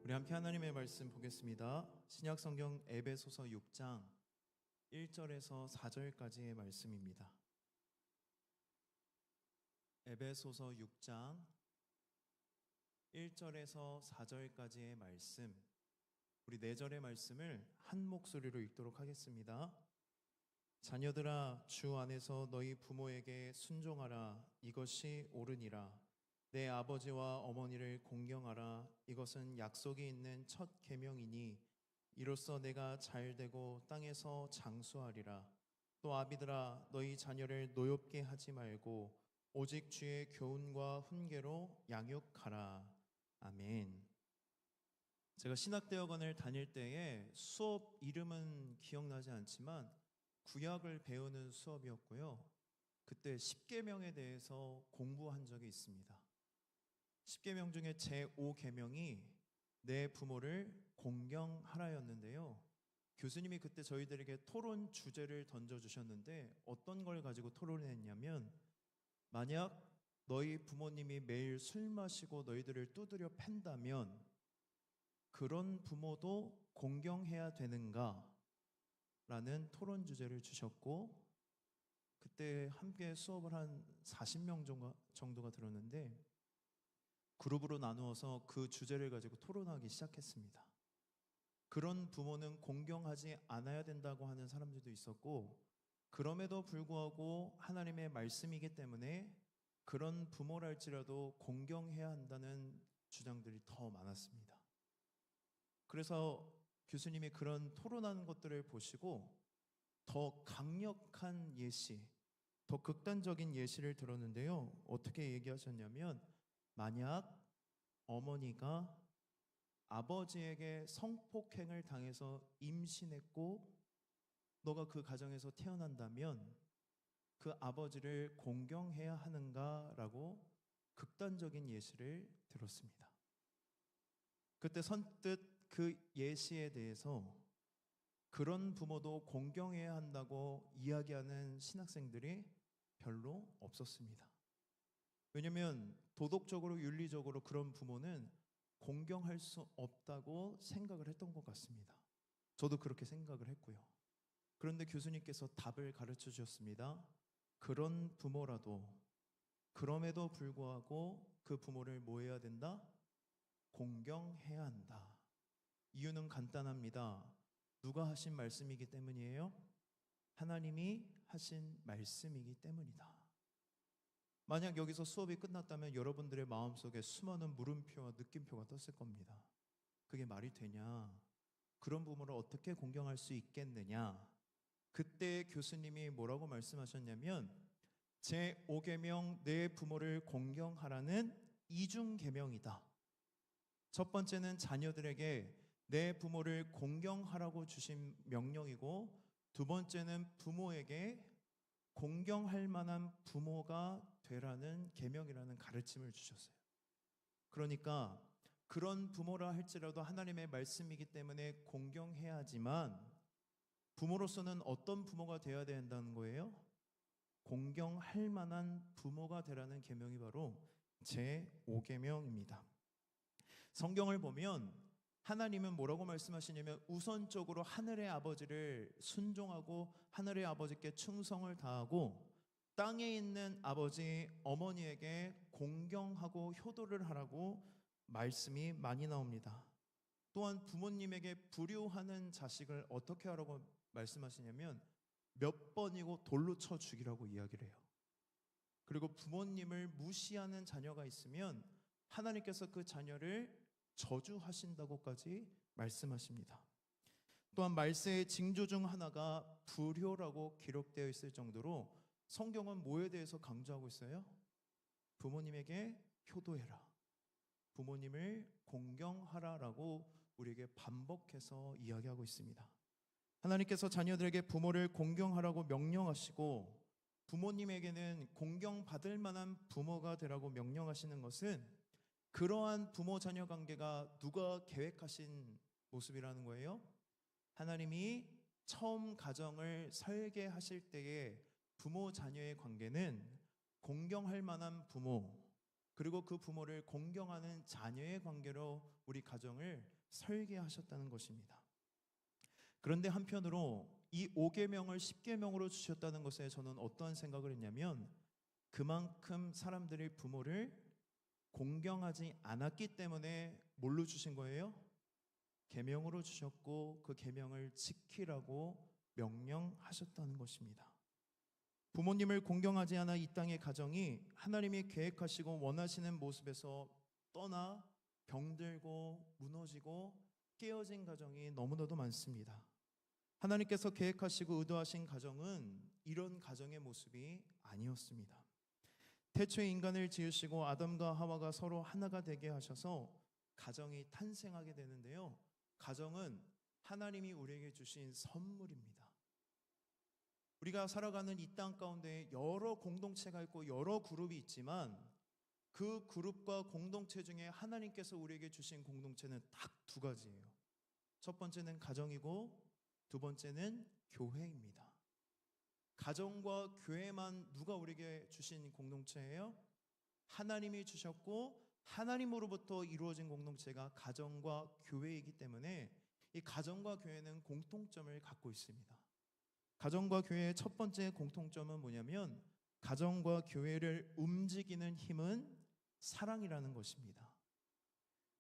우리 함께 하나님의 말씀 보겠습니다. 신약성경 에베소서 6장 1절에서 4절까지의 말씀입니다. 에베소서 6장 1절에서 4절까지의 말씀, 우리 4절의 말씀을 한 목소리로 읽도록 하겠습니다. 자녀들아, 주 안에서 너희 부모에게 순종하라. 이것이 옳으니라. 내 아버지와 어머니를 공경하라. 이것은 약속이 있는 첫 계명이니 이로써 내가 잘되고 땅에서 장수하리라. 또 아비들아, 너희 자녀를 노엽게 하지 말고 오직 주의 교훈과 훈계로 양육하라. 아멘. 제가 신학대학원을 다닐 때에 수업 이름은 기억나지 않지만 구약을 배우는 수업이었고요. 그때 십계명에 대해서 공부한 적이 있습니다. 십계명 중에 제5계명이 내 부모를 공경하라였는데요. 교수님이 그때 저희들에게 토론 주제를 던져주셨는데 어떤 걸 가지고 토론했냐면, 만약 너희 부모님이 매일 술 마시고 너희들을 두드려 팬다면 그런 부모도 공경해야 되는가? 라는 토론 주제를 주셨고, 그때 함께 수업을 한 40명 정도가 들었는데 그룹으로 나누어서 그 주제를 가지고 토론하기 시작했습니다. 그런 부모는 공경하지 않아야 된다고 하는 사람들도 있었고, 그럼에도 불구하고 하나님의 말씀이기 때문에 그런 부모랄지라도 공경해야 한다는 주장들이 더 많았습니다. 그래서 교수님이 그런 토론하는 것들을 보시고 더 강력한 예시, 더 극단적인 예시를 들었는데요. 어떻게 얘기하셨냐면, 만약 어머니가 아버지에게 성폭행을 당해서 임신했고 너가 그 가정에서 태어난다면 그 아버지를 공경해야 하는가라고 극단적인 예시를 들었습니다. 그때 선뜻 그 예시에 대해서 그런 부모도 공경해야 한다고 이야기하는 신학생들이 별로 없었습니다. 왜냐하면 도덕적으로 윤리적으로 그런 부모는 공경할 수 없다고 생각을 했던 것 같습니다. 저도 그렇게 생각을 했고요. 그런데 교수님께서 답을 가르쳐 주셨습니다. 그런 부모라도 그럼에도 불구하고 그 부모를 뭐 해야 된다? 공경해야 한다. 이유는 간단합니다. 누가 하신 말씀이기 때문이에요? 하나님이 하신 말씀이기 때문이다. 만약 여기서 수업이 끝났다면 여러분들의 마음속에 수많은 물음표와 느낌표가 떴을 겁니다. 그게 말이 되냐? 그런 부모를 어떻게 공경할 수 있겠느냐? 그때 교수님이 뭐라고 말씀하셨냐면, 제5계명 내 부모를 공경하라는 이중계명이다. 첫 번째는 자녀들에게 내 부모를 공경하라고 주신 명령이고, 두 번째는 부모에게 공경할 만한 부모가 되라는 계명이라는 가르침을 주셨어요. 그러니까 그런 부모라 할지라도 하나님의 말씀이기 때문에 공경해야 하지만 부모로서는 어떤 부모가 되어야 된다는 거예요? 공경할 만한 부모가 되라는 계명이 바로 제5계명입니다. 성경을 보면 하나님은 뭐라고 말씀하시냐면, 우선적으로 하늘의 아버지를 순종하고 하늘의 아버지께 충성을 다하고 땅에 있는 아버지 어머니에게 공경하고 효도를 하라고 말씀이 많이 나옵니다. 또한 부모님에게 불효하는 자식을 어떻게 하라고 말씀하시냐면 몇 번이고 돌로 쳐 죽이라고 이야기를 해요. 그리고 부모님을 무시하는 자녀가 있으면 하나님께서 그 자녀를 저주하신다고까지 말씀하십니다. 또한 말세의 징조 중 하나가 불효라고 기록되어 있을 정도로 성경은 뭐에 대해서 강조하고 있어요? 부모님에게 효도해라, 부모님을 공경하라라고 우리에게 반복해서 이야기하고 있습니다. 하나님께서 자녀들에게 부모를 공경하라고 명령하시고 부모님에게는 공경받을 만한 부모가 되라고 명령하시는 것은 그러한 부모 자녀 관계가 누가 계획하신 모습이라는 거예요? 하나님이 처음 가정을 설계하실 때의 부모 자녀의 관계는 공경할 만한 부모, 그리고 그 부모를 공경하는 자녀의 관계로 우리 가정을 설계하셨다는 것입니다. 그런데 한편으로 이 5계명을 10계명으로 주셨다는 것에 저는 어떠한 생각을 했냐면, 그만큼 사람들이 부모를 공경하지 않았기 때문에 뭘로 주신 거예요? 계명으로 주셨고, 그 계명을 지키라고 명령하셨다는 것입니다. 부모님을 공경하지 않아 이 땅의 가정이 하나님이 계획하시고 원하시는 모습에서 떠나 병들고 무너지고 깨어진 가정이 너무나도 많습니다. 하나님께서 계획하시고 의도하신 가정은 이런 가정의 모습이 아니었습니다. 태초에 인간을 지으시고 아담과 하와가 서로 하나가 되게 하셔서 가정이 탄생하게 되는데요. 가정은 하나님이 우리에게 주신 선물입니다. 우리가 살아가는 이 땅 가운데 여러 공동체가 있고 여러 그룹이 있지만, 그 그룹과 공동체 중에 하나님께서 우리에게 주신 공동체는 딱 두 가지예요. 첫 번째는 가정이고 두 번째는 교회입니다. 가정과 교회만 누가 우리에게 주신 공동체예요? 하나님이 주셨고, 하나님으로부터 이루어진 공동체가 가정과 교회이기 때문에 이 가정과 교회는 공통점을 갖고 있습니다. 가정과 교회의 첫 번째 공통점은 뭐냐면, 가정과 교회를 움직이는 힘은 사랑이라는 것입니다.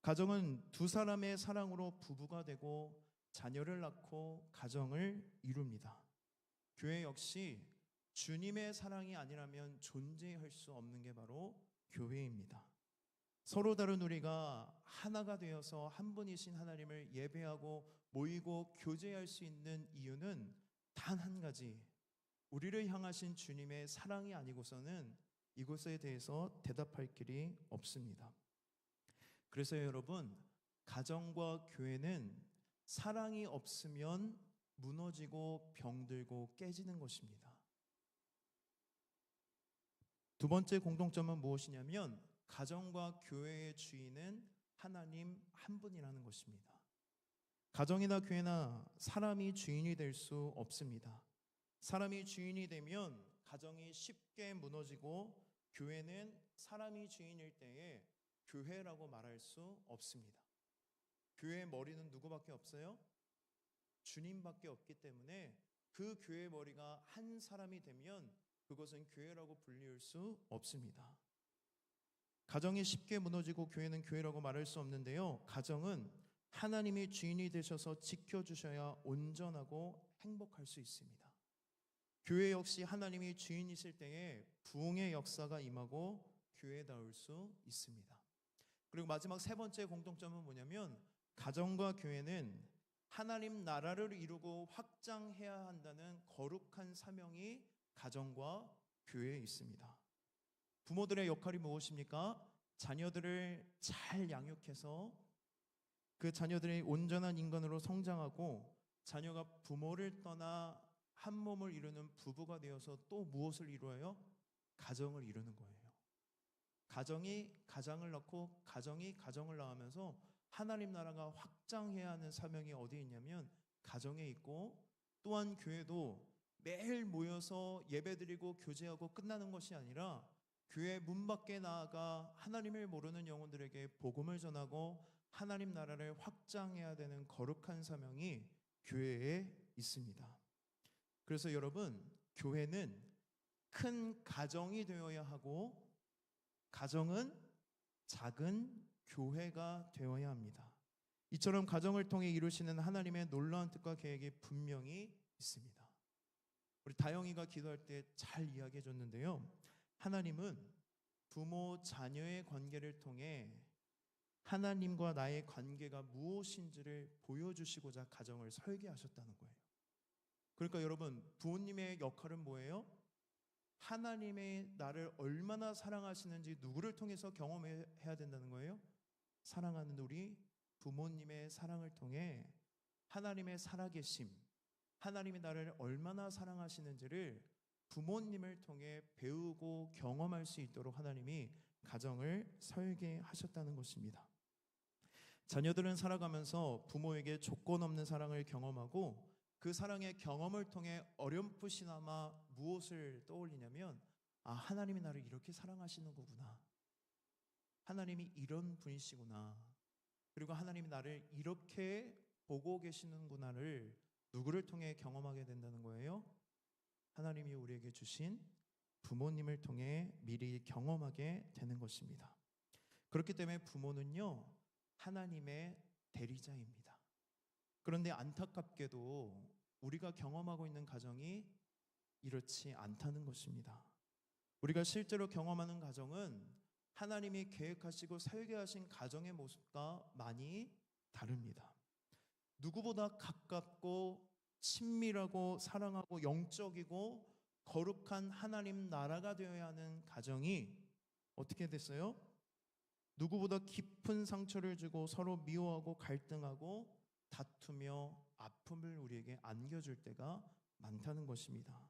가정은 두 사람의 사랑으로 부부가 되고 자녀를 낳고 가정을 이룹니다. 교회 역시 주님의 사랑이 아니라면 존재할 수 없는 게 바로 교회입니다. 서로 다른 우리가 하나가 되어서 한 분이신 하나님을 예배하고 모이고 교제할 수 있는 이유는 단 한 가지, 우리를 향하신 주님의 사랑이 아니고서는 이것에 대해서 대답할 길이 없습니다. 그래서 여러분, 가정과 교회는 사랑이 없으면 무너지고 병들고 깨지는 것입니다. 두 번째 공통점은 무엇이냐면, 가정과 교회의 주인은 하나님 한 분이라는 것입니다. 가정이나 교회나 사람이 주인이 될 수 없습니다. 사람이 주인이 되면 가정이 쉽게 무너지고, 교회는 사람이 주인일 때에 교회라고 말할 수 없습니다. 교회의 머리는 누구밖에 없어요? 주님밖에 없기 때문에 그 교회의 머리가 한 사람이 되면 그것은 교회라고 불릴 수 없습니다. 가정이 쉽게 무너지고 교회는 교회라고 말할 수 없는데요. 가정은 하나님이 주인이 되셔서 지켜주셔야 온전하고 행복할 수 있습니다. 교회 역시 하나님이 주인이실 때에 부흥의 역사가 임하고 교회다울 수 있습니다. 그리고 마지막 세 번째 공통점은 뭐냐면, 가정과 교회는 하나님 나라를 이루고 확장해야 한다는 거룩한 사명이 가정과 교회에 있습니다. 부모들의 역할이 무엇입니까? 자녀들을 잘 양육해서 그 자녀들이 온전한 인간으로 성장하고, 자녀가 부모를 떠나 한 몸을 이루는 부부가 되어서 또 무엇을 이루어요? 가정을 이루는 거예요. 가정이 가장을 낳고 가정이 가정을 낳으면서 하나님 나라가 확장해야 하는 사명이 어디에 있냐면 가정에 있고, 또한 교회도 매일 모여서 예배드리고 교제하고 끝나는 것이 아니라 교회 문 밖에 나아가 하나님을 모르는 영혼들에게 복음을 전하고 하나님 나라를 확장해야 되는 거룩한 사명이 교회에 있습니다. 그래서 여러분, 교회는 큰 가정이 되어야 하고 가정은 작은 교회가 되어야 합니다. 이처럼 가정을 통해 이루시는 하나님의 놀라운 뜻과 계획이 분명히 있습니다. 우리 다영이가 기도할 때 잘 이야기해 줬는데요. 하나님은 부모 자녀의 관계를 통해 하나님과 나의 관계가 무엇인지를 보여주시고자 가정을 설계하셨다는 거예요. 그러니까 여러분, 부모님의 역할은 뭐예요? 하나님의 나를 얼마나 사랑하시는지 누구를 통해서 경험해야 된다는 거예요? 사랑하는 우리 부모님의 사랑을 통해 하나님의 살아계심, 하나님이 나를 얼마나 사랑하시는지를 부모님을 통해 배우고 경험할 수 있도록 하나님이 가정을 설계하셨다는 것입니다. 자녀들은 살아가면서 부모에게 조건 없는 사랑을 경험하고, 그 사랑의 경험을 통해 어렴풋이나마 무엇을 떠올리냐면, 아, 하나님이 나를 이렇게 사랑하시는 거구나. 하나님이 이런 분이시구나. 그리고 하나님이 나를 이렇게 보고 계시는구나를 누구를 통해 경험하게 된다는 거예요? 하나님이 우리에게 주신 부모님을 통해 미리 경험하게 되는 것입니다. 그렇기 때문에 부모는요, 하나님의 대리자입니다. 그런데 안타깝게도 우리가 경험하고 있는 가정이 이렇지 않다는 것입니다. 우리가 실제로 경험하는 가정은 하나님이 계획하시고 설계하신 가정의 모습과 많이 다릅니다. 누구보다 가깝고 친밀하고 사랑하고 영적이고 거룩한 하나님 나라가 되어야 하는 가정이 어떻게 됐어요? 누구보다 깊은 상처를 주고 서로 미워하고 갈등하고 다투며 아픔을 우리에게 안겨줄 때가 많다는 것입니다.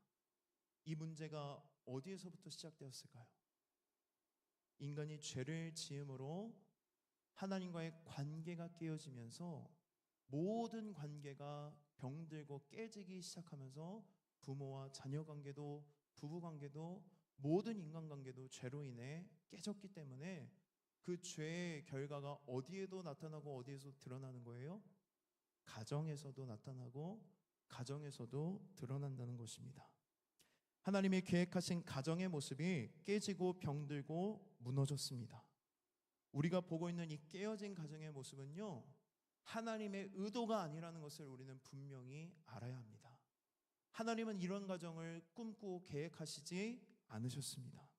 이 문제가 어디에서부터 시작되었을까요? 인간이 죄를 지음으로 하나님과의 관계가 깨어지면서 모든 관계가 병들고 깨지기 시작하면서 부모와 자녀 관계도 부부 관계도 모든 인간관계도 죄로 인해 깨졌기 때문에 그 죄의 결과가 어디에도 나타나고 어디에서 드러나는 거예요? 가정에서도 나타나고 가정에서도 드러난다는 것입니다. 하나님이 계획하신 가정의 모습이 깨지고 병들고 무너졌습니다. 우리가 보고 있는 이 깨어진 가정의 모습은요, 하나님의 의도가 아니라는 것을 우리는 분명히 알아야 합니다. 하나님은 이런 가정을 꿈꾸고 계획하시지 않으셨습니다.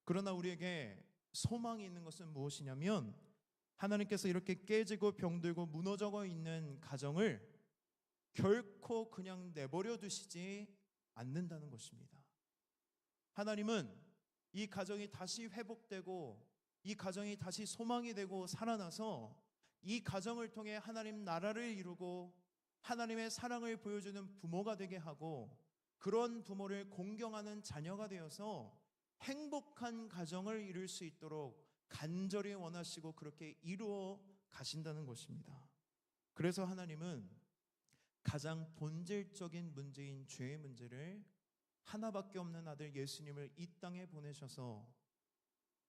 그러나 우리에게 소망이 있는 것은 무엇이냐면 하나님께서 이렇게 깨지고 병들고 무너져 있는 가정을 결코 그냥 내버려 두시지 않는다는 것입니다. 하나님은 이 가정이 다시 회복되고 이 가정이 다시 소망이 되고 살아나서 이 가정을 통해 하나님 나라를 이루고 하나님의 사랑을 보여주는 부모가 되게 하고 그런 부모를 공경하는 자녀가 되어서 행복한 가정을 이룰 수 있도록 간절히 원하시고 그렇게 이루어 가신다는 것입니다. 그래서 하나님은 가장 본질적인 문제인 죄의 문제를 하나밖에 없는 아들 예수님을 이 땅에 보내셔서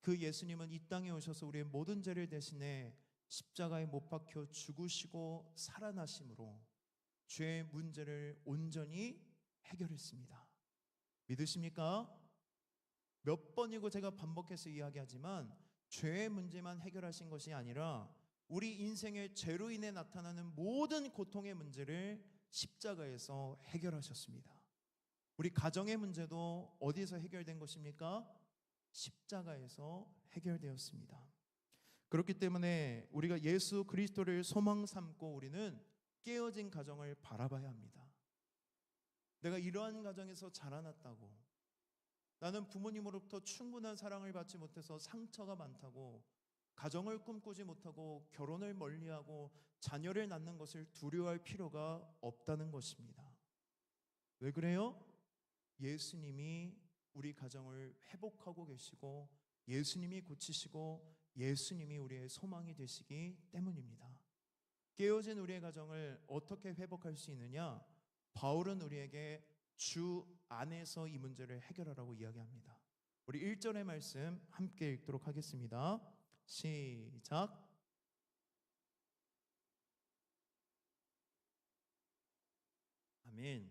그 예수님은 이 땅에 오셔서 우리의 모든 죄를 대신해 십자가에 못 박혀 죽으시고 살아나심으로 죄의 문제를 온전히 해결했습니다. 믿으십니까? 몇 번이고 제가 반복해서 이야기하지만 죄의 문제만 해결하신 것이 아니라 우리 인생의 죄로 인해 나타나는 모든 고통의 문제를 십자가에서 해결하셨습니다. 우리 가정의 문제도 어디에서 해결된 것입니까? 십자가에서 해결되었습니다. 그렇기 때문에 우리가 예수 그리스도를 소망 삼고 우리는 깨어진 가정을 바라봐야 합니다. 내가 이러한 가정에서 자라났다고, 나는 부모님으로부터 충분한 사랑을 받지 못해서 상처가 많다고, 가정을 꿈꾸지 못하고 결혼을 멀리하고 자녀를 낳는 것을 두려워할 필요가 없다는 것입니다. 왜 그래요? 예수님이 우리 가정을 회복하고 계시고 예수님이 고치시고 예수님이 우리의 소망이 되시기 때문입니다. 깨어진 우리의 가정을 어떻게 회복할 수 있느냐? 바울은 우리에게 주 안에서 이 문제를 해결하라고 이야기합니다. 우리 1절의 말씀 함께 읽도록 하겠습니다. 시작. 아멘.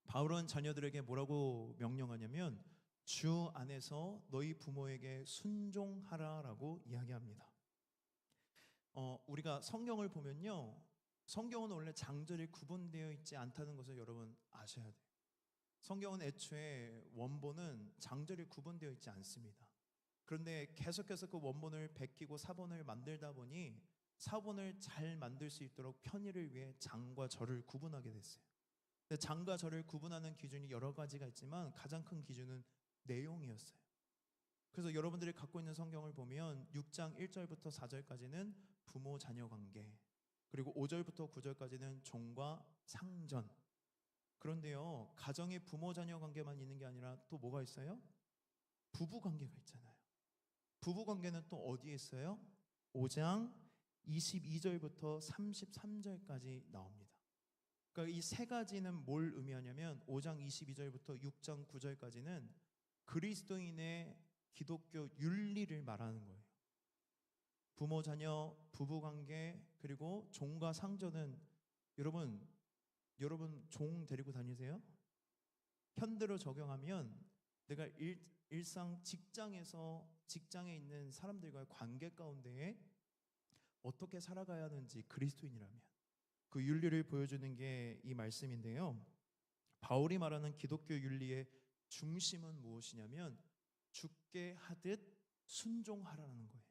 바울은 자녀들에게 뭐라고 명령하냐면 주 안에서 너희 부모에게 순종하라라고 이야기합니다. 우리가 성경을 보면요, 성경은 원래 장절이 구분되어 있지 않다는 것을 여러분 아셔야 돼요. 성경은 애초에 원본은 장절이 구분되어 있지 않습니다. 그런데 계속해서 그 원본을 베끼고 사본을 만들다 보니 사본을 잘 만들 수 있도록 편의를 위해 장과 절을 구분하게 됐어요. 근데 장과 절을 구분하는 기준이 여러 가지가 있지만 가장 큰 기준은 내용이었어요. 그래서 여러분들이 갖고 있는 성경을 보면 6장 1절부터 4절까지는 부모 자녀 관계, 그리고 5절부터 9절까지는 종과 상전. 그런데요, 가정에 부모 자녀 관계만 있는 게 아니라 또 뭐가 있어요? 부부 관계가 있잖아요. 부부 관계는 또 어디에 있어요? 5장 22절부터 33절까지 나옵니다. 그러니까 이 세 가지는 뭘 의미하냐면 5장 22절부터 6장 9절까지는 그리스도인의 기독교 윤리를 말하는 거예요. 부모, 자녀, 부부 관계, 그리고 종과 상전은 여러분 종 데리고 다니세요? 현대로 적용하면 내가 일상 직장에 있는 사람들과의 관계 가운데에 어떻게 살아가야 하는지 그리스도인이라면 그 윤리를 보여주는 게 이 말씀인데요. 바울이 말하는 기독교 윤리의 중심은 무엇이냐면 주께 하듯 순종하라는 거예요.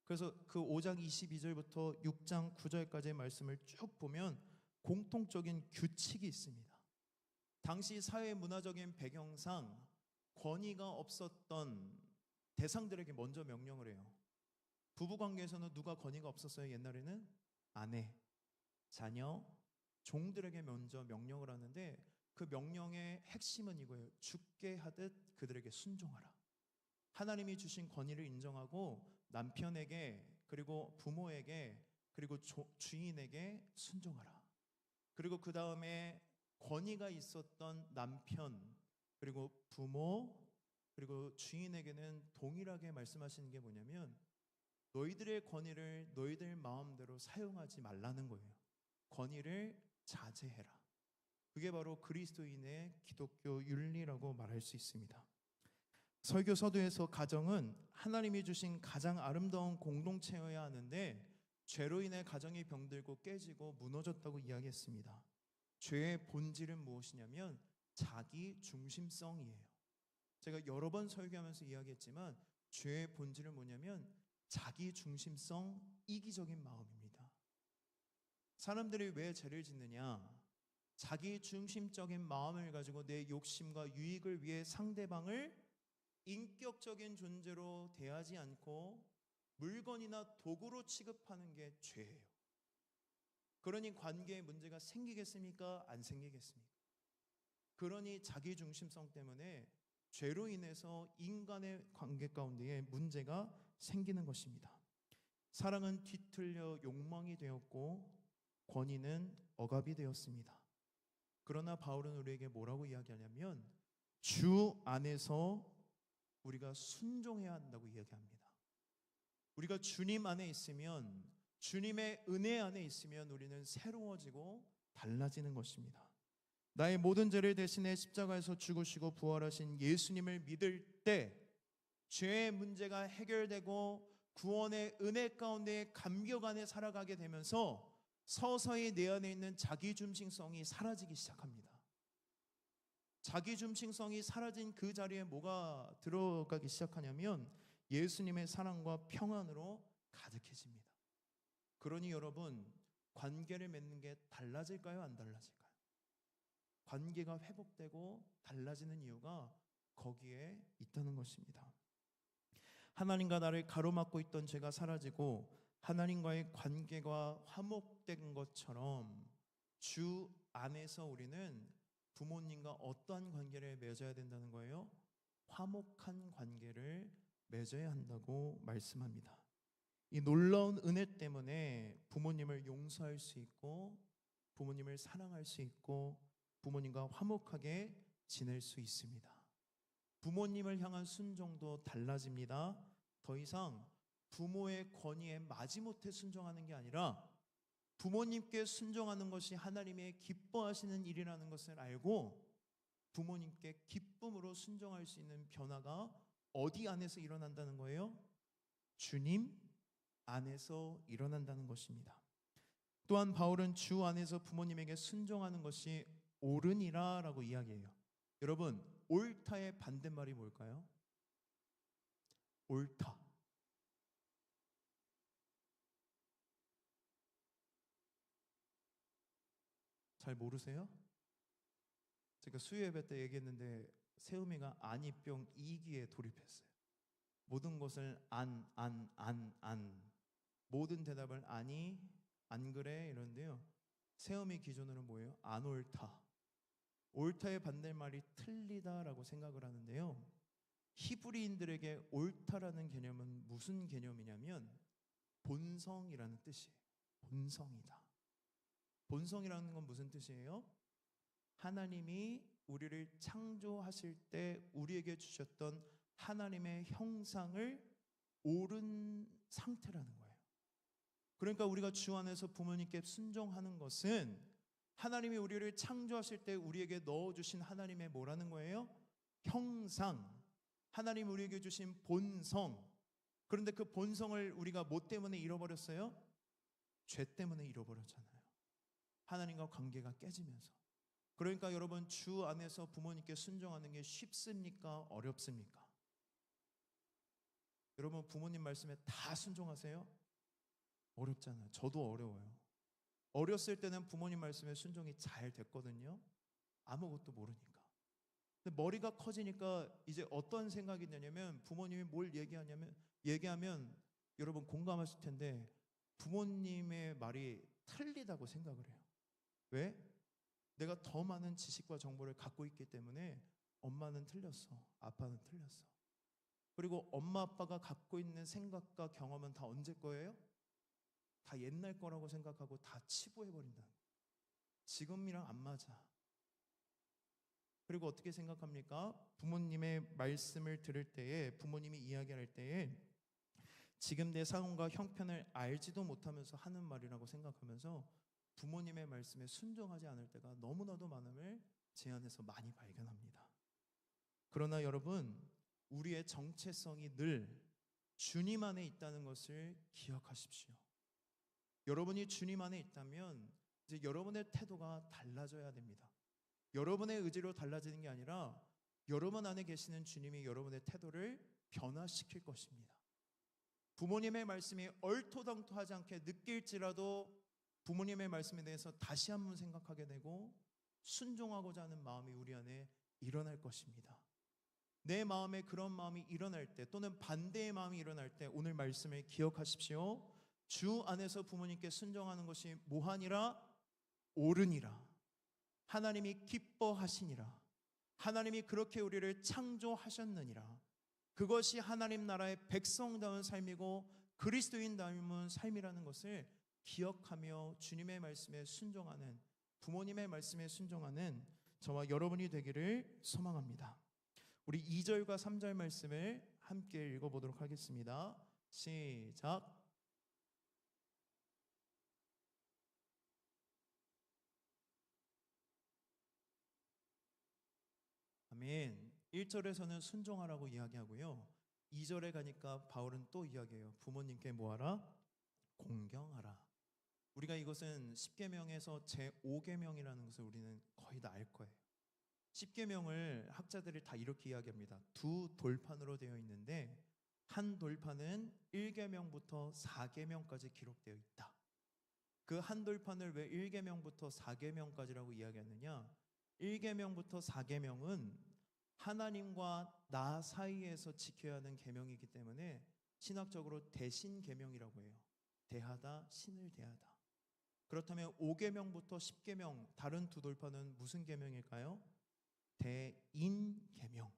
그래서 그 5장 22절부터 6장 9절까지의 말씀을 쭉 보면 공통적인 규칙이 있습니다. 당시 사회 문화적인 배경상 권위가 없었던 대상들에게 먼저 명령을 해요. 부부 관계에서는 누가 권위가 없었어요? 옛날에는 아내, 자녀, 종들에게 먼저 명령을 하는데 그 명령의 핵심은 이거예요. 주께 하듯 그들에게 순종하라. 하나님이 주신 권위를 인정하고 남편에게, 그리고 부모에게, 그리고 주인에게 순종하라. 그리고 그 다음에 권위가 있었던 남편, 그리고 부모, 그리고 주인에게는 동일하게 말씀하시는 게 뭐냐면 너희들의 권위를 너희들 마음대로 사용하지 말라는 거예요. 권위를 자제해라. 그게 바로 그리스도인의 기독교 윤리라고 말할 수 있습니다. 설교 서두에서 가정은 하나님이 주신 가장 아름다운 공동체여야 하는데 죄로 인해 가정이 병들고 깨지고 무너졌다고 이야기했습니다. 죄의 본질은 무엇이냐면 자기 중심성이에요. 제가 여러 번 설교하면서 이야기했지만 죄의 본질은 뭐냐면 자기 중심성, 이기적인 마음입니다. 사람들이 왜 죄를 짓느냐? 자기 중심적인 마음을 가지고 내 욕심과 유익을 위해 상대방을 인격적인 존재로 대하지 않고 물건이나 도구로 취급하는 게 죄예요. 그러니 관계에 문제가 생기겠습니까? 안 생기겠습니까? 그러니 자기 중심성 때문에 죄로 인해서 인간의 관계 가운데에 문제가 생기는 것입니다. 사랑은 뒤틀려 욕망이 되었고 권위는 억압이 되었습니다. 그러나 바울은 우리에게 뭐라고 이야기하냐면 주 안에서 우리가 순종해야 한다고 이야기합니다. 우리가 주님 안에 있으면, 주님의 은혜 안에 있으면 우리는 새로워지고 달라지는 것입니다. 나의 모든 죄를 대신해 십자가에서 죽으시고 부활하신 예수님을 믿을 때 죄의 문제가 해결되고 구원의 은혜 가운데 감격 안에 살아가게 되면서 서서히 내 안에 있는 자기 중심성이 사라지기 시작합니다. 자기 중심성이 사라진 그 자리에 뭐가 들어가기 시작하냐면 예수님의 사랑과 평안으로 가득해집니다. 그러니 여러분, 관계를 맺는 게 달라질까요? 안 달라질까요? 관계가 회복되고 달라지는 이유가 거기에 있다는 것입니다. 하나님과 나를 가로막고 있던 죄가 사라지고 하나님과의 관계가 화목된 것처럼 주 안에서 우리는 부모님과 어떠한 관계를 맺어야 된다는 거예요? 화목한 관계를 맺어야 한다고 말씀합니다. 이 놀라운 은혜 때문에 부모님을 용서할 수 있고 부모님을 사랑할 수 있고 부모님과 화목하게 지낼 수 있습니다. 부모님을 향한 순종도 달라집니다. 더 이상 부모의 권위에 마지못해 순종하는 게 아니라 부모님께 순종하는 것이 하나님의 기뻐하시는 일이라는 것을 알고 부모님께 기쁨으로 순종할 수 있는 변화가 어디 안에서 일어난다는 거예요? 주님 안에서 일어난다는 것입니다. 또한 바울은 주 안에서 부모님에게 순종하는 것이 옳으니라 라고 이야기해요. 여러분, 옳다의 반대말이 뭘까요? 옳다. 잘 모르세요? 제가 수요예배 때 얘기했는데 세우미가 안이병 2기에 돌입했어요. 모든 것을 안 모든 대답을 아니, 안 그래 이런데요. 세우미 기준으로는 뭐예요? 안 옳다. 옳다의 반대말이 틀리다라고 생각을 하는데요. 히브리인들에게 옳다라는 개념은 무슨 개념이냐면 본성이라는 뜻이에요. 본성이다. 본성이라는 건 무슨 뜻이에요? 하나님이 우리를 창조하실 때 우리에게 주셨던 하나님의 형상을 옳은 상태라는 거예요. 그러니까 우리가 주 안에서 부모님께 순종하는 것은 하나님이 우리를 창조하실 때 우리에게 넣어주신 하나님의 뭐라는 거예요? 형상, 하나님 우리에게 주신 본성. 그런데 그 본성을 우리가 뭐 때문에 잃어버렸어요? 죄 때문에 잃어버렸잖아요. 하나님과 관계가 깨지면서. 그러니까 여러분, 주 안에서 부모님께 순종하는 게 쉽습니까? 어렵습니까? 여러분, 부모님 말씀에 다 순종하세요? 어렵잖아요. 저도 어려워요. 어렸을 때는 부모님 말씀에 순종이 잘 됐거든요. 아무것도 모르니까. 근데 머리가 커지니까 이제 어떤 생각이 드냐면, 부모님이 뭘 얘기하면 여러분 공감하실 텐데, 부모님의 말이 틀리다고 생각을 해요. 왜? 내가 더 많은 지식과 정보를 갖고 있기 때문에 엄마는 틀렸어, 아빠는 틀렸어. 그리고 엄마 아빠가 갖고 있는 생각과 경험은 다 언제 거예요? 다 옛날 거라고 생각하고 다 치부해버린다는 거예요. 지금이랑 안 맞아. 그리고 어떻게 생각합니까? 부모님의 말씀을 들을 때에, 부모님이 이야기할 때에 지금 내 상황과 형편을 알지도 못하면서 하는 말이라고 생각하면서 부모님의 말씀에 순종하지 않을 때가 너무나도 많음을 제 안에서 많이 발견합니다. 그러나 여러분, 우리의 정체성이 늘 주님 안에 있다는 것을 기억하십시오. 여러분이 주님 안에 있다면 이제 여러분의 태도가 달라져야 됩니다. 여러분의 의지로 달라지는 게 아니라 여러분 안에 계시는 주님이 여러분의 태도를 변화시킬 것입니다. 부모님의 말씀이 얼토당토하지 않게 느낄지라도 부모님의 말씀에 대해서 다시 한번 생각하게 되고 순종하고자 하는 마음이 우리 안에 일어날 것입니다. 내 마음에 그런 마음이 일어날 때, 또는 반대의 마음이 일어날 때 오늘 말씀을 기억하십시오. 주 안에서 부모님께 순종하는 것이 뭐하니라? 옳으니라. 하나님이 기뻐하시니라. 하나님이 그렇게 우리를 창조하셨느니라. 그것이 하나님 나라의 백성다운 삶이고 그리스도인다운 삶이라는 것을 기억하며 주님의 말씀에 순종하는, 부모님의 말씀에 순종하는 저와 여러분이 되기를 소망합니다. 우리 2절과 3절 말씀을 함께 읽어보도록 하겠습니다. 시작. 아멘. 1절에서는 순종하라고 이야기하고요, 2절에 가니까 바울은 또 이야기해요. 부모님께 뭐하라? 공경하라. 우리가 이것은 십계명에서 제5계명이라는 것을 우리는 거의 다 알 거예요. 십계명을 학자들이 다 이렇게 이야기합니다. 두 돌판으로 되어 있는데 한 돌판은 1계명부터 4계명까지 기록되어 있다. 그 한 돌판을 왜 1계명부터 4계명까지라고 이야기하느냐? 1계명부터 4계명은 하나님과 나 사이에서 지켜야 하는 계명이기 때문에 신학적으로 대신 계명이라고 해요. 대하다, 신을 대하다. 그렇다면 5계명부터 10계명, 다른 두 돌판은 무슨 계명일까요? 대인 계명,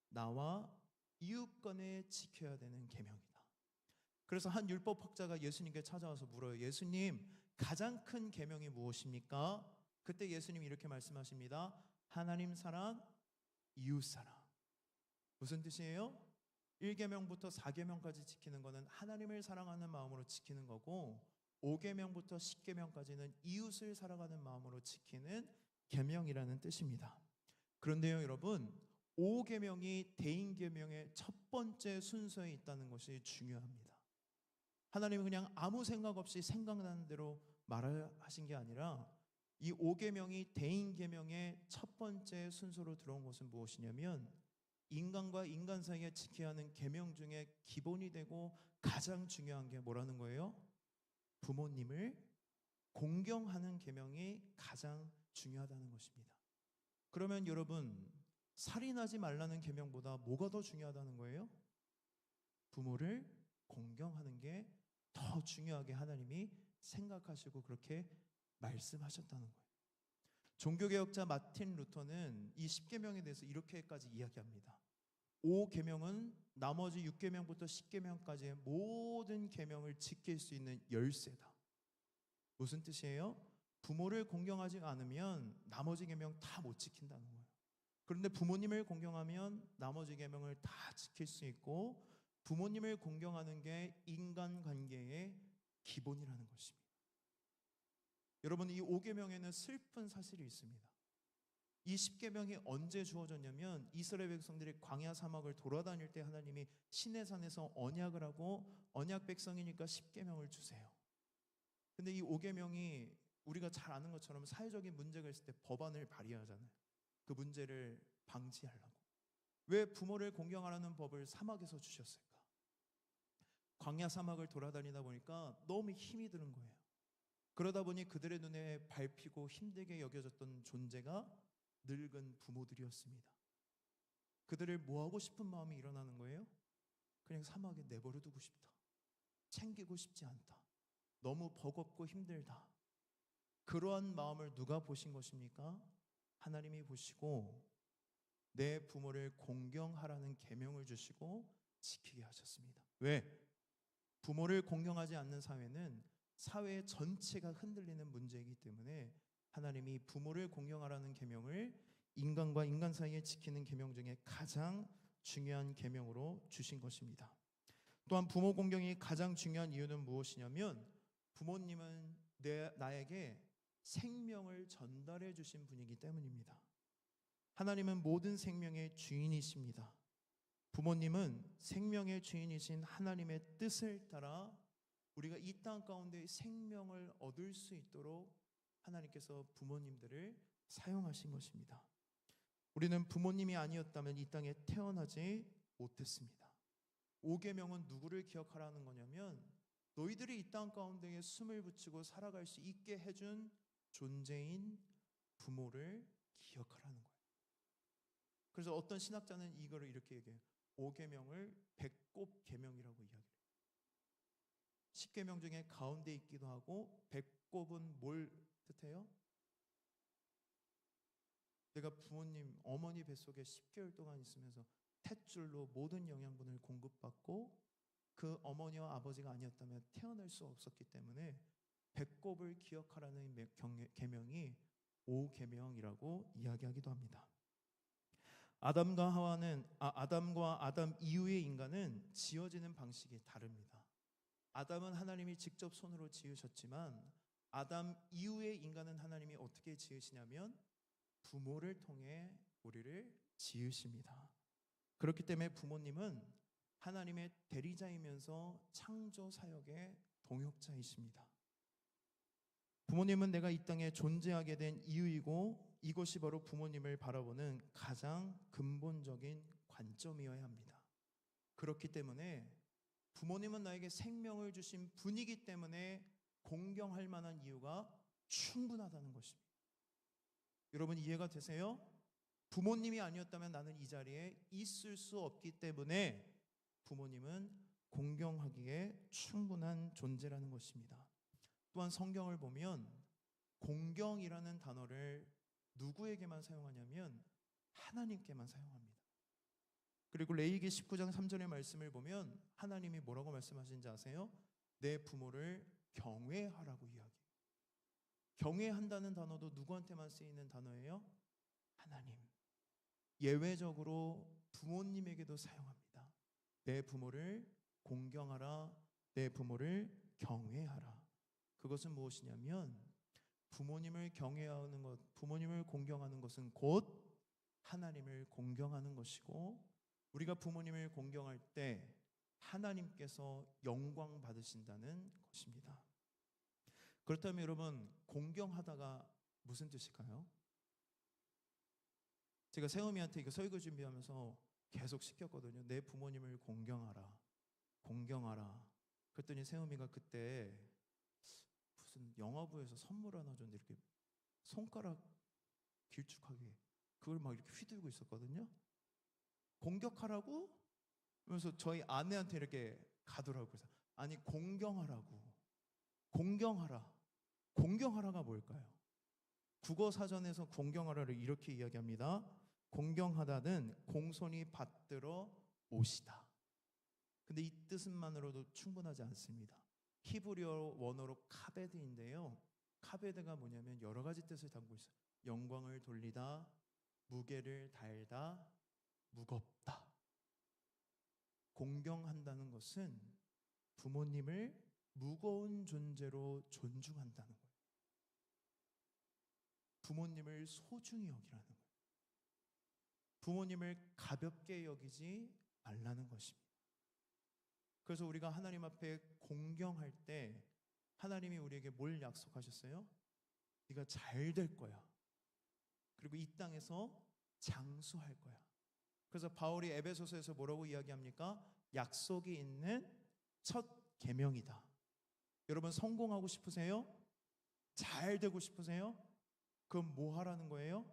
나와 이웃 간에 지켜야 되는 계명이다. 그래서 한 율법학자가 예수님께 찾아와서 물어요. 예수님, 가장 큰 계명이 무엇입니까? 그때 예수님이 이렇게 말씀하십니다. 하나님 사랑, 이웃 사랑. 무슨 뜻이에요? 1계명부터 4계명까지 지키는 것은 하나님을 사랑하는 마음으로 지키는 거고, 5계명부터 10계명까지는 이웃을 사랑하는 마음으로 지키는 계명이라는 뜻입니다. 그런데요 여러분, 5계명이 대인계명의 첫 번째 순서에 있다는 것이 중요합니다. 하나님은 그냥 아무 생각 없이 생각나는 대로 말하신 게 아니라 이 5계명이 대인계명의 첫 번째 순서로 들어온 것은 무엇이냐면, 인간과 인간 사이에 지켜야 하는 계명 중에 기본이 되고 가장 중요한 게 뭐라는 거예요? 부모님을 공경하는 계명이 가장 중요하다는 것입니다. 그러면 여러분, 살인하지 말라는 계명보다 뭐가 더 중요하다는 거예요? 부모를 공경하는 게 더 중요하게 하나님이 생각하시고 그렇게 말씀하셨다는 거예요. 종교개혁자 마틴 루터는 이 10계명에 대해서 이렇게까지 이야기합니다. 5계명은 나머지 6계명부터 10계명까지의 모든 계명을 지킬 수 있는 열쇠다. 무슨 뜻이에요? 부모를 공경하지 않으면 나머지 계명 다 못 지킨다는 거예요. 그런데 부모님을 공경하면 나머지 계명을 다 지킬 수 있고, 부모님을 공경하는 게 인간관계의 기본이라는 것입니다. 여러분, 이 5계명에는 슬픈 사실이 있습니다. 이 10계명이 언제 주어졌냐면 이스라엘 백성들이 광야 사막을 돌아다닐 때 하나님이 시내산에서 언약을 하고 언약 백성이니까 10계명을 주세요. 근데 이 5계명이 우리가 잘 아는 것처럼 사회적인 문제가 있을 때 법안을 발의하잖아요. 그 문제를 방지하려고. 왜 부모를 공경하라는 법을 사막에서 주셨을까? 광야 사막을 돌아다니다 보니까 너무 힘이 드는 거예요. 그러다 보니 그들의 눈에 밟히고 힘들게 여겨졌던 존재가 늙은 부모들이었습니다. 그들을 뭐하고 싶은 마음이 일어나는 거예요? 그냥 사막에 내버려 두고 싶다. 챙기고 싶지 않다. 너무 버겁고 힘들다. 그러한 마음을 누가 보신 것입니까? 하나님이 보시고 내 부모를 공경하라는 계명을 주시고 지키게 하셨습니다. 왜? 부모를 공경하지 않는 사회는 사회 전체가 흔들리는 문제이기 때문에 하나님이 부모를 공경하라는 계명을 인간과 인간 사이에 지키는 계명 중에 가장 중요한 계명으로 주신 것입니다. 또한 부모 공경이 가장 중요한 이유는 무엇이냐면 부모님은 나에게 생명을 전달해 주신 분이기 때문입니다. 하나님은 모든 생명의 주인이십니다. 부모님은 생명의 주인이신 하나님의 뜻을 따라 우리가 이 땅 가운데 생명을 얻을 수 있도록 하나님께서 부모님들을 사용하신 것입니다. 우리는 부모님이 아니었다면 이 땅에 태어나지 못했습니다. 5계명은 누구를 기억하라는 거냐면 너희들이 이 땅 가운데에 숨을 붙이고 살아갈 수 있게 해준 존재인 부모를 기억하라는 거예요. 그래서 어떤 신학자는 이거를 이렇게 얘기해요. 5계명을 배꼽계명이라고 이야기해요. 10계명 중에 가운데 있기도 하고 배꼽은 뭘 뜻해요? 내가 부모님, 어머니 뱃속에 10개월 동안 있으면서 탯줄로 모든 영양분을 공급받고 그 어머니와 아버지가 아니었다면 태어날 수 없었기 때문에 배꼽을 기억하라는 계명이 5계명이라고 이야기하기도 합니다. 아담과 아담 이후의 인간은 지어지는 방식이 다릅니다. 아담은 하나님이 직접 손으로 지으셨지만 아담 이후의 인간은 하나님이 어떻게 지으시냐면 부모를 통해 우리를 지으십니다. 그렇기 때문에 부모님은 하나님의 대리자이면서 창조 사역의 동역자이십니다. 부모님은 내가 이 땅에 존재하게 된 이유이고 이것이 바로 부모님을 바라보는 가장 근본적인 관점이어야 합니다. 그렇기 때문에 부모님은 나에게 생명을 주신 분이기 때문에 공경할 만한 이유가 충분하다는 것입니다. 여러분 이해가 되세요? 부모님이 아니었다면 나는 이 자리에 있을 수 없기 때문에 부모님은 공경하기에 충분한 존재라는 것입니다. 또한 성경을 보면 공경이라는 단어를 누구에게만 사용하냐면 하나님께만 사용합니다. 그리고 레위기 19장 3절의 말씀을 보면 하나님이 뭐라고 말씀하신지 아세요? 내 부모를 경외하라고 이야기해요. 경외한다는 단어도 누구한테만 쓰이는 단어예요? 하나님. 예외적으로 부모님에게도 사용합니다. 내 부모를 공경하라, 내 부모를 경외하라. 그것은 무엇이냐면 부모님을 경외하는 것, 부모님을 공경하는 것은 곧 하나님을 공경하는 것이고 우리가 부모님을 공경할 때 하나님께서 영광 받으신다는 것입니다. 그렇다면 여러분 공경하다가 무슨 뜻일까요? 제가 세우미한테 이거 설교 준비하면서 계속 시켰거든요. 내 부모님을 공경하라. 공경하라. 그랬더니 세우미가 그때 무슨 영화부에서 선물 하나 줬는데 이렇게 손가락 길쭉하게 그걸 막 이렇게 휘두르고 있었거든요. 공격하라고? 그러면서 저희 아내한테 이렇게 가더라고요. 그래서 아니 공경하라고. 공경하라. 공경하라가 뭘까요? 국어 사전에서 공경하라를 이렇게 이야기합니다. 공경하다는 공손히 받들어 오시다. 근데 이 뜻만으로도 충분하지 않습니다. 히브리어 원어로 카베드인데요. 카베드가 뭐냐면 여러 가지 뜻을 담고 있어요. 영광을 돌리다, 무게를 달다, 무겁다. 공경한다는 것은 부모님을 무거운 존재로 존중한다는 거예요. 부모님을 소중히 여기라는 거예요. 부모님을 가볍게 여기지 말라는 것입니다. 그래서 우리가 하나님 앞에 공경할 때 하나님이 우리에게 뭘 약속하셨어요? 네가 잘 될 거야. 그리고 이 땅에서 장수할 거야. 그래서 바울이 에베소서에서 뭐라고 이야기합니까? 약속이 있는 첫 계명이다. 여러분 성공하고 싶으세요? 잘 되고 싶으세요? 그럼 뭐 하라는 거예요?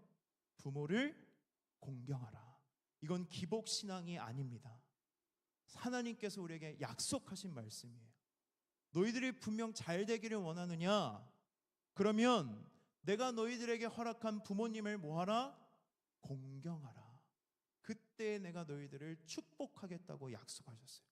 부모를 공경하라. 이건 기복신앙이 아닙니다. 하나님께서 우리에게 약속하신 말씀이에요. 너희들이 분명 잘 되기를 원하느냐? 그러면 내가 너희들에게 허락한 부모님을 뭐하라? 공경하라. 그때 내가 너희들을 축복하겠다고 약속하셨어요.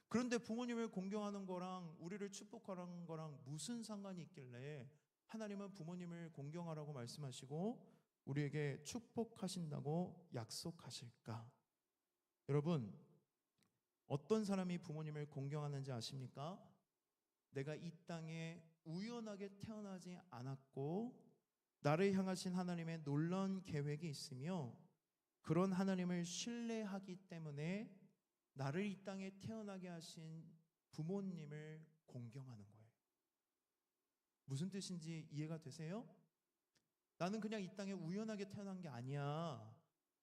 그런데 부모님을 공경하는 거랑 우리를 축복하는 거랑 무슨 상관이 있길래 하나님은 부모님을 공경하라고 말씀하시고 우리에게 축복하신다고 약속하실까? 여러분, 어떤 사람이 부모님을 공경하는지 아십니까? 내가 이 땅에 우연하게 태어나지 않았고 나를 향하신 하나님의 놀라운 계획이 있으며 그런 하나님을 신뢰하기 때문에 나를 이 땅에 태어나게 하신 부모님을 공경하는 거예요. 무슨 뜻인지 이해가 되세요? 나는 그냥 이 땅에 우연하게 태어난 게 아니야.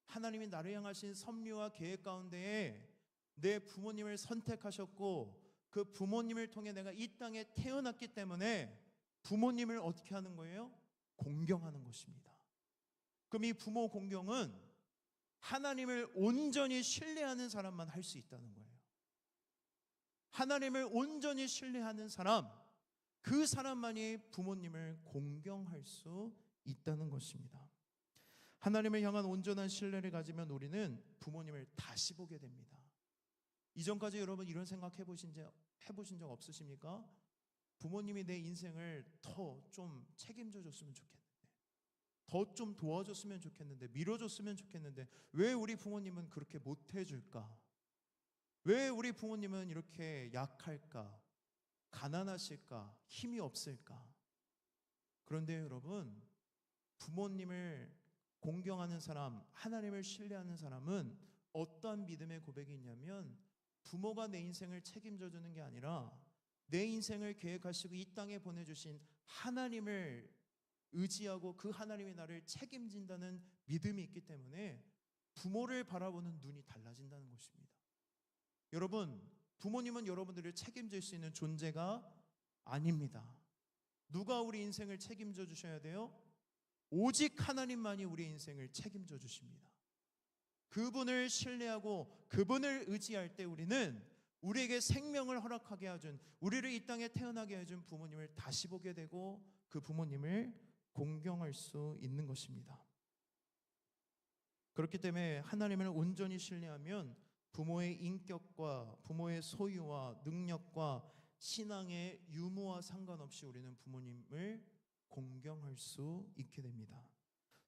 하나님이 나를 향하신 섭리와 계획 가운데에 내 부모님을 선택하셨고 그 부모님을 통해 내가 이 땅에 태어났기 때문에 부모님을 어떻게 하는 거예요? 공경하는 것입니다. 그럼 이 부모 공경은 하나님을 온전히 신뢰하는 사람만 할 수 있다는 거예요. 하나님을 온전히 신뢰하는 사람, 그 사람만이 부모님을 공경할 수 있다는 것입니다. 하나님을 향한 온전한 신뢰를 가지면 우리는 부모님을 다시 보게 됩니다. 이전까지 여러분 이런 생각 해보신 적 없으십니까? 부모님이 내 인생을 더 좀 책임져 줬으면 좋겠는데, 더 좀 도와줬으면 좋겠는데, 밀어줬으면 좋겠는데 왜 우리 부모님은 그렇게 못해줄까? 왜 우리 부모님은 이렇게 약할까? 가난하실까? 힘이 없을까? 그런데 여러분, 부모님을 공경하는 사람, 하나님을 신뢰하는 사람은 어떠한 믿음의 고백이 있냐면 부모가 내 인생을 책임져 주는 게 아니라 내 인생을 계획하시고 이 땅에 보내주신 하나님을 의지하고 그 하나님이 나를 책임진다는 믿음이 있기 때문에 부모를 바라보는 눈이 달라진다는 것입니다. 여러분, 부모님은 여러분들을 책임질 수 있는 존재가 아닙니다. 누가 우리 인생을 책임져 주셔야 돼요? 오직 하나님만이 우리 인생을 책임져 주십니다. 그분을 신뢰하고 그분을 의지할 때 우리는 우리에게 생명을 허락하게 해준, 우리를 이 땅에 태어나게 해준 부모님을 다시 보게 되고 그 부모님을 공경할 수 있는 것입니다. 그렇기 때문에 하나님을 온전히 신뢰하면 부모의 인격과 부모의 소유와 능력과 신앙의 유무와 상관없이 우리는 부모님을 공경할 수 있게 됩니다.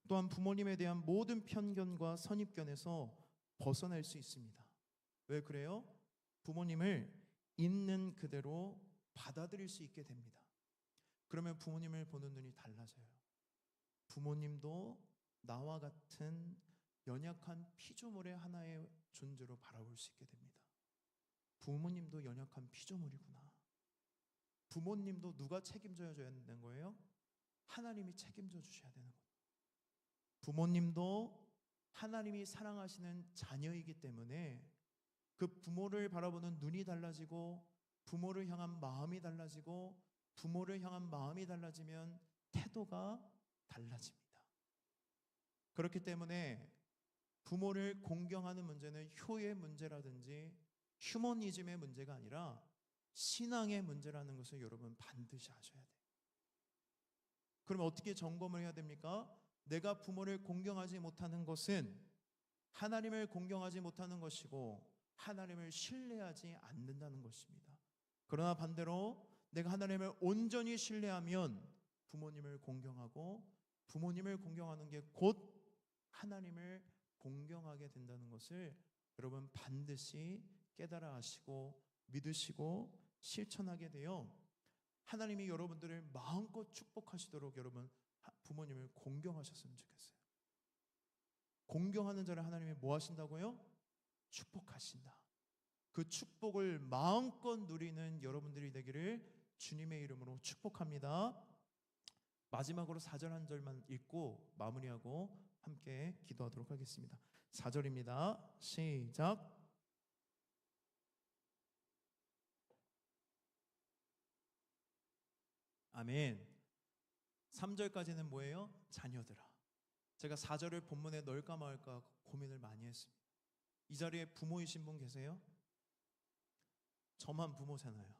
또한 부모님에 대한 모든 편견과 선입견에서 벗어날 수 있습니다. 왜 그래요? 부모님을 있는 그대로 받아들일 수 있게 됩니다. 그러면 부모님을 보는 눈이 달라져요. 부모님도 나와 같은 연약한 피조물의 하나의 존재로 바라볼 수 있게 됩니다. 부모님도 연약한 피조물이구나. 부모님도 누가 책임져야 되는 거예요? 하나님이 책임져 주셔야 되는 거예요. 부모님도 하나님이 사랑하시는 자녀이기 때문에 그 부모를 바라보는 눈이 달라지고 부모를 향한 마음이 달라지고 부모를 향한 마음이 달라지면 태도가 달라집니다. 그렇기 때문에 부모를 공경하는 문제는 효의 문제라든지 휴머니즘의 문제가 아니라 신앙의 문제라는 것을 여러분 반드시 아셔야 돼요. 그럼 어떻게 점검을 해야 됩니까? 내가 부모를 공경하지 못하는 것은 하나님을 공경하지 못하는 것이고 하나님을 신뢰하지 않는다는 것입니다. 그러나 반대로 내가 하나님을 온전히 신뢰하면 부모님을 공경하고 부모님을 공경하는 게 곧 하나님을 공경하게 된다는 것을 여러분 반드시 깨달아 하시고 믿으시고 실천하게 되어 하나님이 여러분들을 마음껏 축복하시도록 여러분 부모님을 공경하셨으면 좋겠어요. 공경하는 자를 하나님이 뭐 하신다고요? 축복하신다. 그 축복을 마음껏 누리는 여러분들이 되기를 주님의 이름으로 축복합니다. 마지막으로 4절 한 절만 읽고 마무리하고 함께 기도하도록 하겠습니다. 4절입니다. 시작. 아멘. 3절까지는 뭐예요? 자녀들아. 제가 4절을 본문에 넣을까 말까 고민을 많이 했습니다. 이 자리에 부모이신 분 계세요? 저만 부모잖아요.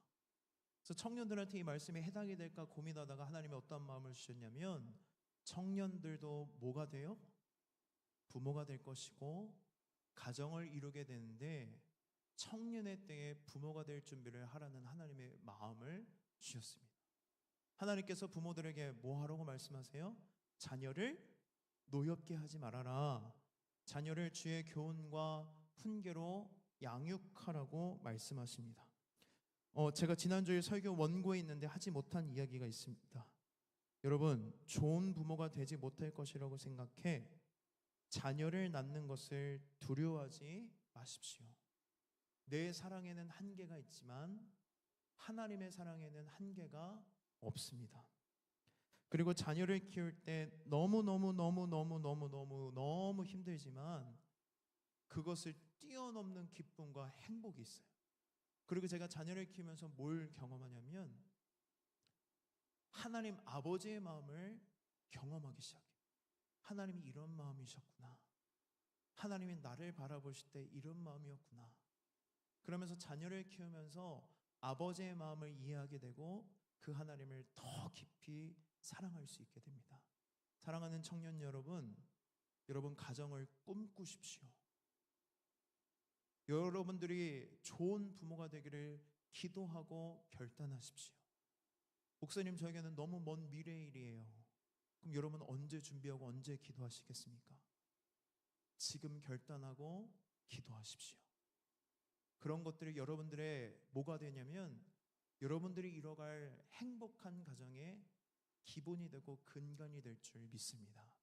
그래서 청년들한테 이 말씀이 해당이 될까 고민하다가 하나님이 어떤 마음을 주셨냐면 청년들도 뭐가 돼요? 부모가 될 것이고 가정을 이루게 되는데 청년의 때에 부모가 될 준비를 하라는 하나님의 마음을 주셨습니다. 하나님께서 부모들에게 뭐 하라고 말씀하세요? 자녀를 노엽게 하지 말아라. 자녀를 주의 교훈과 훈계로 양육하라고 말씀하십니다. 제가 지난주에 설교 원고에 있는데 하지 못한 이야기가 있습니다. 여러분, 좋은 부모가 되지 못할 것이라고 생각해 자녀를 낳는 것을 두려워하지 마십시오. 내 사랑에는 한계가 있지만 하나님의 사랑에는 한계가 없습니다. 그리고 자녀를 키울 때 너무 힘들지만 그것을 뛰어넘는 기쁨과 행복이 있어요. 그리고 제가 자녀를 키우면서 뭘 경험하냐면 하나님 아버지의 마음을 경험하기 시작해요. 하나님이 이런 마음이셨구나. 하나님이 나를 바라보실 때 이런 마음이었구나. 그러면서 자녀를 키우면서 아버지의 마음을 이해하게 되고 그 하나님을 더 깊이 사랑할 수 있게 됩니다. 사랑하는 청년 여러분, 여러분 가정을 꿈꾸십시오. 여러분들이 좋은 부모가 되기를 기도하고 결단하십시오. 목사님, 저에게는 너무 먼 미래의 일이에요. 그럼 여러분 언제 준비하고 언제 기도하시겠습니까? 지금 결단하고 기도하십시오. 그런 것들이 여러분들의 뭐가 되냐면 여러분들이 이뤄갈 행복한 가정의 기본이 되고 근간이 될 줄 믿습니다.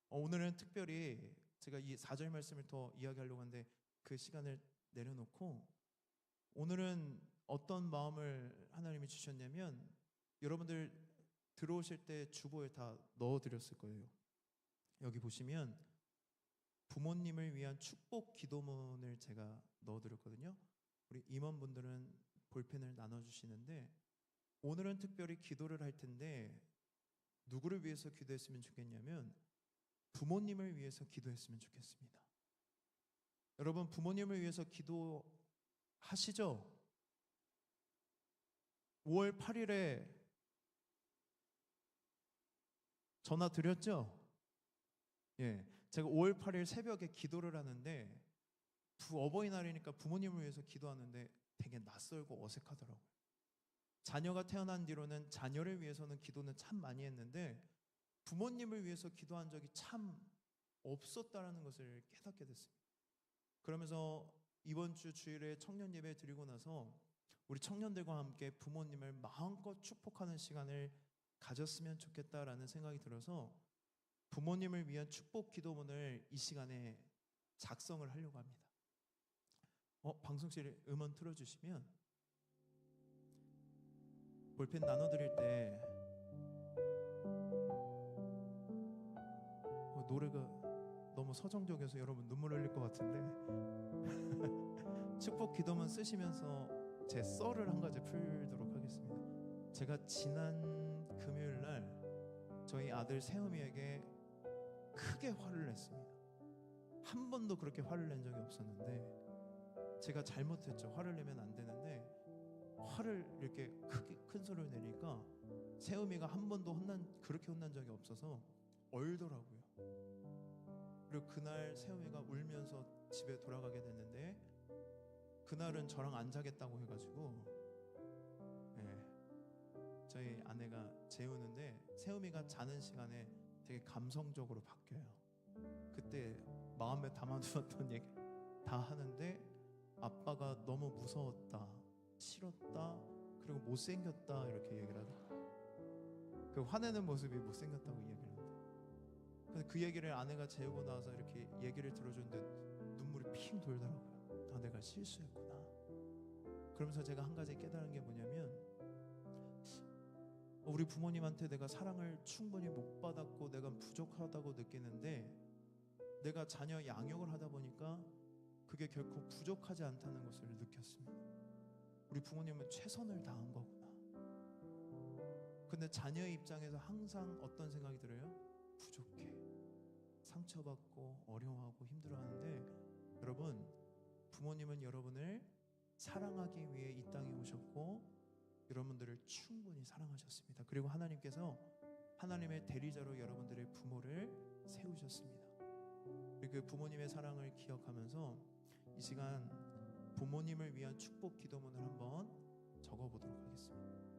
오늘은 특별히 제가 이 4절 말씀을 더 이야기하려고 하는데 그 시간을 내려놓고 오늘은 어떤 마음을 하나님이 주셨냐면 여러분들 들어오실 때 주보에 다 넣어드렸을 거예요. 여기 보시면 부모님을 위한 축복 기도문을 제가 넣어드렸거든요. 우리 임원분들은 볼펜을 나눠주시는데 오늘은 특별히 기도를 할 텐데 누구를 위해서 기도했으면 좋겠냐면 부모님을 위해서 기도했으면 좋겠습니다. 여러분 부모님을 위해서 기도하시죠? 5월 8일에 전화 드렸죠? 예, 제가 5월 8일 새벽에 기도를 하는데 어버이날이니까 부모님을 위해서 기도하는데 되게 낯설고 어색하더라고요. 자녀가 태어난 뒤로는 자녀를 위해서는 기도는 참 많이 했는데 부모님을 위해서 기도한 적이 참 없었다라는 것을 깨닫게 됐습니다. 그러면서 이번 주 주일에 청년 예배 드리고 나서 우리 청년들과 함께 부모님을 마음껏 축복하는 시간을 가졌으면 좋겠다라는 생각이 들어서 부모님을 위한 축복 기도문을 이 시간에 작성을 하려고 합니다. 방송실 음원 틀어주시면 볼펜 나눠드릴 때 노래가 너무 서정적이어서 여러분 눈물 흘릴 것 같은데 축복 기도문 쓰시면서 제 썰을 한 가지 풀도록 하겠습니다. 제가 지난 금요일 날 저희 아들 세음이에게 크게 화를 냈습니다. 한 번도 그렇게 화를 낸 적이 없었는데 제가 잘못했죠. 화를 내면 안 되는데 화를 이렇게 크게 큰 소리를 내니까 세음이가 한 번도 그렇게 혼난 적이 없어서 얼더라고요. 그리고 그날 세음이가 울면서 집에 돌아가게 됐는데 그날은 저랑 안 자겠다고 해가지고 저희 아내가 재우는데 세음이가 자는 시간에 되게 감성적으로 바뀌어요. 그때 마음에 담아두었던 얘기 다 하는데 아빠가 너무 무서웠다, 싫었다, 그리고 못생겼다 이렇게 얘기를 하더라고요. 그 화내는 모습이 못생겼다고 얘기를 하는데, 근데 그 얘기를 아내가 재우고 나서 이렇게 얘기를 들어줬는데 눈물이 핑 돌더라고요. 아, 내가 실수했구나. 그러면서 제가 한 가지 깨달은 게 뭐냐면, 우리 부모님한테 내가 사랑을 충분히 못 받았고 내가 부족하다고 느끼는데, 내가 자녀 양육을 하다 보니까 그게 결코 부족하지 않다는 것을 느꼈습니다. 우리 부모님은 최선을 다한 거구나. 근데 자녀의 입장에서 항상 어떤 생각이 들어요? 부족해, 상처받고 어려워하고 힘들어하는데, 여러분, 부모님은 여러분을 사랑하기 위해 이 땅에 오셨고 여러분들을 충분히 사랑하셨습니다. 그리고 하나님께서 하나님의 대리자로 여러분들의 부모를 세우셨습니다. 그 부모님의 사랑을 기억하면서 이 시간 부모님을 위한 축복 기도문을 한번 적어보도록 하겠습니다.